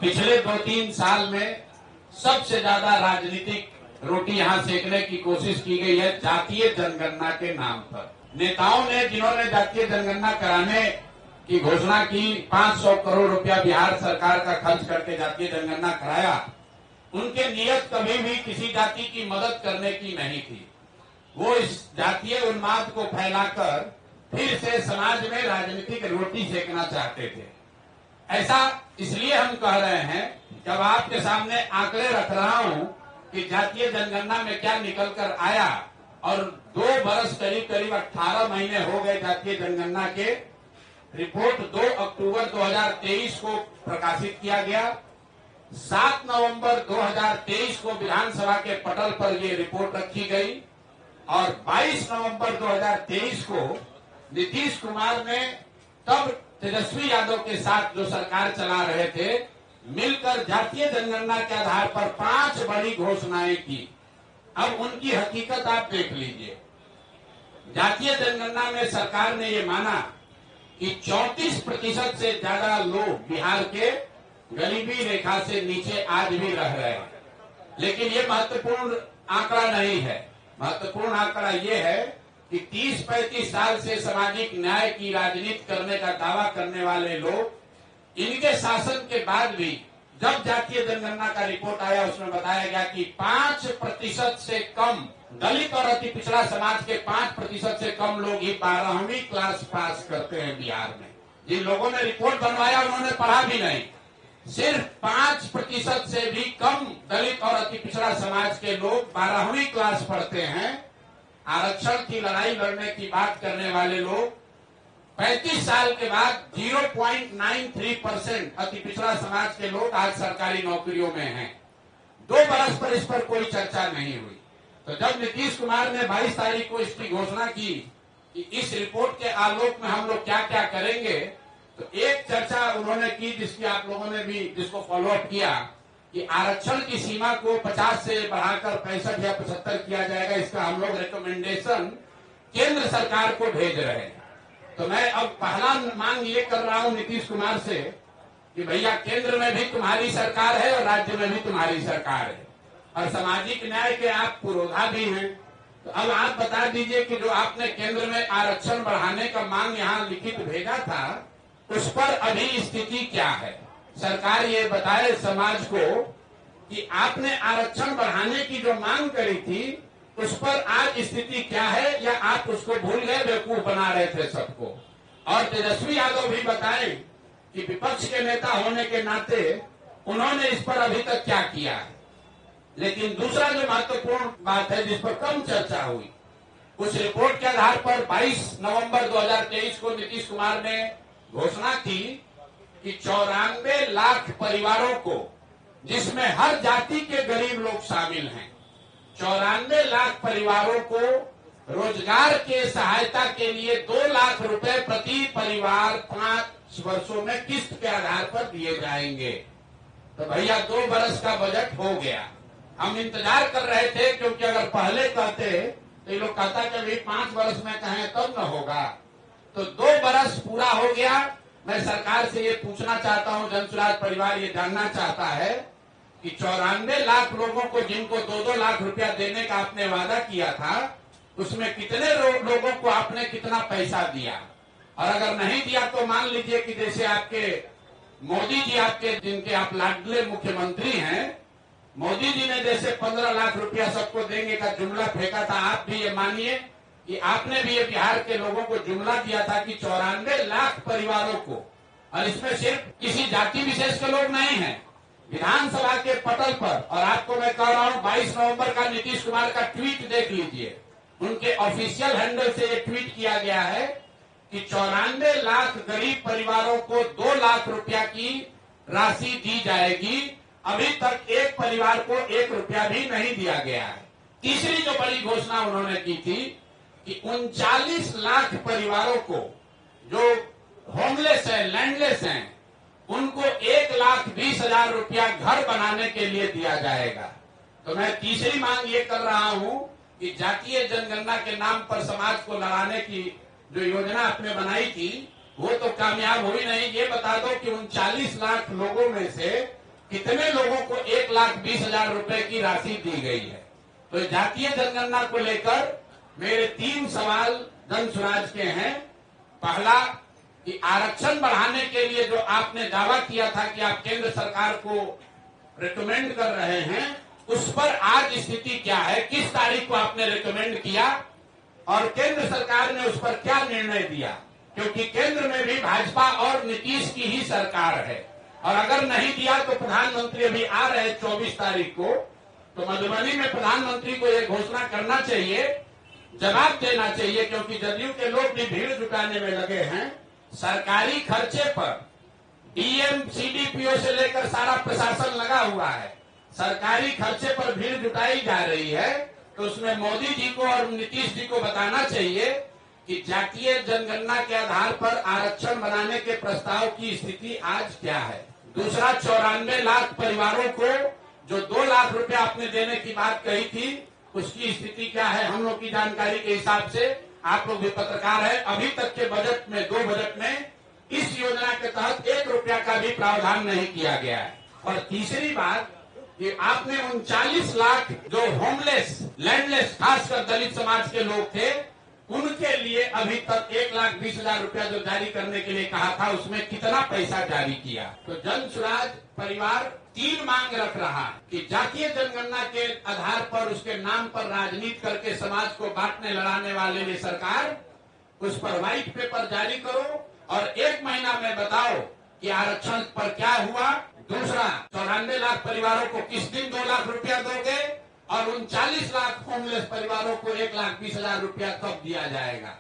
पिछले 2-3 साल में सबसे ज्यादा राजनीतिक रोटी यहाँ सेकने की कोशिश की गई है जातीय जनगणना के नाम पर। नेताओं ने जिन्होंने जातीय जनगणना कराने की घोषणा की, 500 करोड़ रुपया बिहार सरकार का खर्च करके जातीय जनगणना कराया, उनके नियत कभी भी किसी जाति की मदद करने की नहीं थी। वो इस जातीय उन्माद को फैलाकर फिर से समाज में राजनीतिक रोटी सेकना चाहते थे। ऐसा इसलिए हम कह रहे हैं, जब आपके सामने आंकड़े रख रहा हूं कि जातीय जनगणना में क्या निकल कर आया, और 2 बरस करीब 18 महीने हो गए जातीय जनगणना के। रिपोर्ट 2 अक्टूबर 2023 को प्रकाशित किया गया। 7 नवंबर 2023 को विधानसभा के पटल पर ये रिपोर्ट रखी गई और 22 नवंबर 2023 को नीतीश कुमार ने तब तेजस्वी यादव के साथ जो सरकार चला रहे थे, मिलकर जातीय जनगणना के आधार पर 5 बड़ी घोषणाएं की। अब उनकी हकीकत आप देख लीजिए। जातीय जनगणना में सरकार ने ये माना कि 34% से ज्यादा लोग बिहार के गरीबी रेखा से नीचे आज भी रह रहे हैं। लेकिन ये महत्वपूर्ण आंकड़ा नहीं है। महत्वपूर्ण आंकड़ा ये है कि 30-35 साल से सामाजिक न्याय की राजनीति करने का दावा करने वाले लोग, इनके शासन के बाद भी जब जातीय जनगणना का रिपोर्ट आया, उसमें बताया गया कि 5% से कम दलित और अति पिछड़ा समाज के 5% से कम लोग ही 12वीं क्लास पास करते हैं बिहार में। जिन लोगों ने रिपोर्ट बनवाया उन्होंने पढ़ा भी नहीं। सिर्फ 5% से भी कम दलित और अति पिछड़ा समाज के लोग 12वीं क्लास पढ़ते हैं। आरक्षण की लड़ाई लड़ने की बात करने वाले लोग 35 साल के बाद 0.93% अति पिछड़ा समाज के लोग आज सरकारी नौकरियों में हैं। 2 बरस पर इस पर कोई चर्चा नहीं हुई। तो जब नीतीश कुमार ने 22 तारीख को इसकी घोषणा की कि इस रिपोर्ट के आलोक में हम लोग क्या क्या करेंगे, तो एक चर्चा उन्होंने की जिसकी आप लोगों ने भी जिसको फॉलोअप किया कि आरक्षण की सीमा को 50 से बढ़ाकर 65 या 75 किया जाएगा। इसका हम लोग रिकमेंडेशन केंद्र सरकार को भेज रहे हैं। तो मैं अब पहला मांग ये कर रहा हूं नीतीश कुमार से कि भैया, केंद्र में भी तुम्हारी सरकार है और राज्य में भी तुम्हारी सरकार है और सामाजिक न्याय के आप पुरोधा भी हैं। तो अब आप बता दीजिए कि जो आपने केंद्र में आरक्षण बढ़ाने का मांग यहाँ लिखित भेजा था, उस पर अभी स्थिति क्या है। सरकार ये बताए समाज को कि आपने आरक्षण बढ़ाने की जो मांग करी थी, उस पर आज स्थिति क्या है, या आप उसको भूल गए, बेवकूफ बना रहे थे सबको। और तेजस्वी यादव भी बताएं कि विपक्ष के नेता होने के नाते उन्होंने इस पर अभी तक क्या किया है। लेकिन दूसरा जो महत्वपूर्ण बात है जिस पर कम चर्चा हुई, उस रिपोर्ट के आधार पर 22 नवंबर 2023 को नीतीश कुमार ने घोषणा की कि 94 लाख परिवारों को, जिसमें हर जाति के गरीब लोग शामिल हैं, 94 लाख परिवारों को रोजगार के सहायता के लिए 2 लाख रुपए प्रति परिवार 5 वर्षों में किस्त के आधार पर दिए जाएंगे। तो भैया 2 बरस का बजट हो गया। हम इंतजार कर रहे थे, क्योंकि अगर पहले कहते तो ये लोग कहता कि अभी 5 बरस में कहें तब न होगा। तो 2 बरस पूरा हो गया। मैं सरकार से ये पूछना चाहता हूं, जनसुराज परिवार ये जानना चाहता है कि 94 लाख लोगों को जिनको 2-2 लाख रुपया देने का आपने वादा किया था, उसमें कितने लोगों को आपने कितना पैसा दिया। और अगर नहीं दिया तो मान लीजिए कि जैसे आपके मोदी जी, आपके जिनके आप लाडले मुख्यमंत्री हैं, मोदी जी ने जैसे 15 लाख रुपया सबको देंगे का जुमला फेंका था, आप भी ये मानिए कि आपने भी ये बिहार के लोगों को जुमला दिया था कि 94 लाख परिवारों को, और इसमें सिर्फ किसी जाति विशेष के लोग नहीं हैं, विधानसभा के पटल पर। और आपको मैं कह रहा हूं, 22 नवंबर का नीतीश कुमार का ट्वीट देख लीजिए, उनके ऑफिशियल हैंडल से ये ट्वीट किया गया है कि 94 लाख गरीब परिवारों को 2 लाख रुपया की राशि दी जाएगी। अभी तक एक परिवार को 1 रुपया भी नहीं दिया गया है। तीसरी जो बड़ी घोषणा उन्होंने की थी कि 39 लाख परिवारों को जो होमलेस है, लैंडलेस हैं, उनको 1,20,000 रुपया घर बनाने के लिए दिया जाएगा। तो मैं तीसरी मांग ये कर रहा हूं कि जातीय जनगणना के नाम पर समाज को लड़ाने की जो योजना आपने बनाई थी, वो तो कामयाब हुई नहीं। ये बता दो कि 39 लाख लोगों में से कितने लोगों को 1,20,000 रुपए की राशि दी गई है। तो जातीय जनगणना को लेकर मेरे 3 सवाल जन स्वराज के हैं। पहला, कि आरक्षण बढ़ाने के लिए जो आपने दावा किया था कि आप केंद्र सरकार को रिकमेंड कर रहे हैं, उस पर आज स्थिति क्या है? किस तारीख को आपने रिकमेंड किया और केंद्र सरकार ने उस पर क्या निर्णय दिया? क्योंकि केंद्र में भी भाजपा और नीतीश की ही सरकार है, और अगर नहीं दिया तो प्रधानमंत्री अभी आ रहे 24 तारीख को, तो मधुबनी में प्रधानमंत्री को यह घोषणा करना चाहिए, जवाब देना चाहिए, क्योंकि जदयू के लोग भी भीड़ जुटाने में लगे हैं। सरकारी खर्चे पर डीएम सीडीपीओ से लेकर सारा प्रशासन लगा हुआ है, सरकारी खर्चे पर भीड़ जुटाई जा रही है, तो उसमें मोदी जी को और नीतीश जी को बताना चाहिए कि जातीय जनगणना के आधार पर आरक्षण बनाने के प्रस्ताव की स्थिति आज क्या है। दूसरा, 94 लाख परिवारों को जो 2 लाख रुपए आपने देने की बात कही थी, उसकी स्थिति क्या है? हम लोग की जानकारी के हिसाब से, आप लोग भी पत्रकार है, अभी तक के बजट में, 2 बजट में इस योजना के तहत 1 रुपया का भी प्रावधान नहीं किया गया है। और तीसरी बात कि आपने 39 लाख जो होमलेस, लैंडलेस, खासकर दलित समाज के लोग थे, उनके लिए अभी तक 1,20,000 रुपया जो जारी करने के लिए कहा था, उसमें कितना पैसा जारी किया? तो जन स्वराज परिवार 3 मांग रख रहा है कि जातीय जनगणना के आधार पर, उसके नाम पर राजनीति करके समाज को बांटने लड़ाने वाले ये सरकार, उस पर व्हाइट पेपर जारी करो और 1 महीना में बताओ कि आरक्षण पर क्या हुआ। दूसरा, 94 लाख परिवारों को किस दिन 2 लाख रुपया दोगे, और 39 लाख होमलेस परिवारों को 1,20,000 रुपया कब दिया जाएगा?